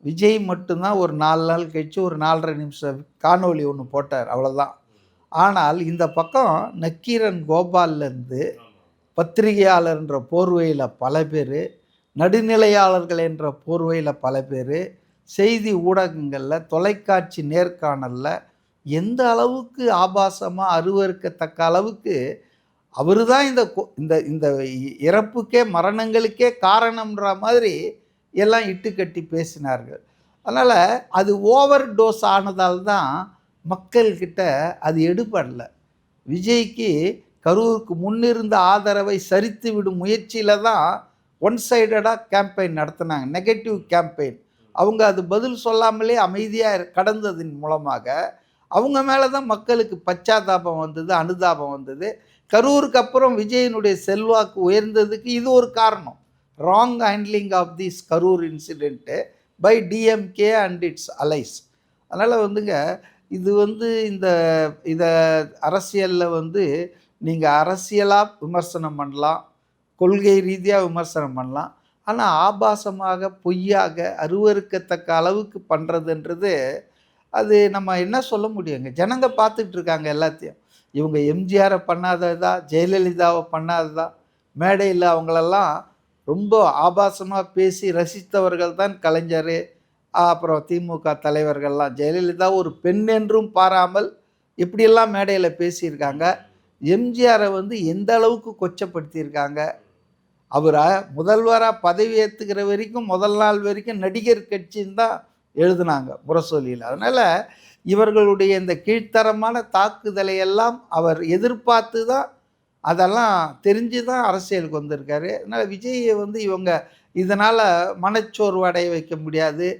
விஜய் மட்டும்தான் ஒரு 4 நாள் கழிச்சு ஒரு 4 1/2 நிமிஷம் காணொளி ஒண்ணு போட்டார். அவ்வளோதான். ஆனால் இந்த பக்கம் நக்கீரன் கோபால்லேருந்து பத்திரிகையாளர்ன்ற போர்வையில பல பேரு, நடுநிலையாளர்கள் என்ற போர்வையில பல பேரு, செய்தி ஊடகங்கள்ல, தொலைக்காட்சி நேர்காணல்ல எந்த அளவுக்கு ஆபாசமா அருவருக்கத்தக்க அளவுக்கு அவரு தான் இந்த இந்த இறப்புக்கே மரணங்களுக்கே காரணம்ன்ற மாதிரி எல்லாம் இட்டுக்கட்டி பேசினார்கள். அதனால அது ஓவர் டோஸ் ஆனதால் தான் மக்கள்கிட்ட அது எடுபடல. விஜய்க்கு கரூருக்கு முன்னிருந்த ஆதரவை சரித்து விடும் முயற்சியில தான் ஒன் சைடடா கேம்பெயின் நடத்துனாங்க. Negative campaign. அவங்க அது பதில் சொல்லாமலே அமைதியா கடந்ததின் மூலமாக அவங்க மேல தான் மக்களுக்கு பச்சாத்தாபம் வந்தது, அனுதாபம் வந்தது. கரூருக்கு அப்புறம் விஜயினுடைய செல்வாக்கு உயர்ந்ததுக்கு இது ஒரு காரணம். Wrong handling of this Karur incident by DMK and its allies. அதனால வந்துங்க இது இந்த இத அரசியல்ல நீங்க அரசியலா விமர்சனம் பண்ணலாம், கொள்கை ரீதியா விமர்சனம் பண்ணலாம். ஆனா ஆபாசமாக, பொய்யாக, அருவருக்கத்தக்க அளவுக்கு பண்றதுன்றது அது நம்ம என்ன சொல்ல முடியுங்க? ஜனங்க பார்த்துட்டு இருக்காங்க எல்லாத்தையும். இவங்க எம்ஜிஆர பண்ணாததா, ஜெயலலிதாவ பண்ணாததா, மேடையில அவங்களெல்லாம் ரொம்ப ஆபாசமா பேசி ரசித்தவர்கள் தான் கலைஞரு, அப்புறம் திமுக தலைவர்கள்லாம். ஜெயலலிதா ஒரு பெண் என்றும் பாராமல் எப்படியெல்லாம் மேடையில பேசியிருக்காங்க. எம்ஜிஆர எந்த அளவுக்கு கொச்சப்படுத்தியிருக்காங்க. அவர முதல்வரா பதவி ஏத்துக்கிற வரைக்கும் முதல் நாள் வரைக்கும் நடிகர் கட்சின்னு தான் எழுதுனாங்க முரசொலியில. அதனால இவர்களுடைய இந்த கீழ்த்தரமான தாக்குதலை எல்லாம் அவர் எதிர்பார்த்து தான் அதெல்லாம் தெரிஞ்சு தான் அரசியலுக்கு வந்திருக்காரு. அதனால விஜய இவங்க இதனால மனச்சோர்வு அடைய வைக்க முடியாது.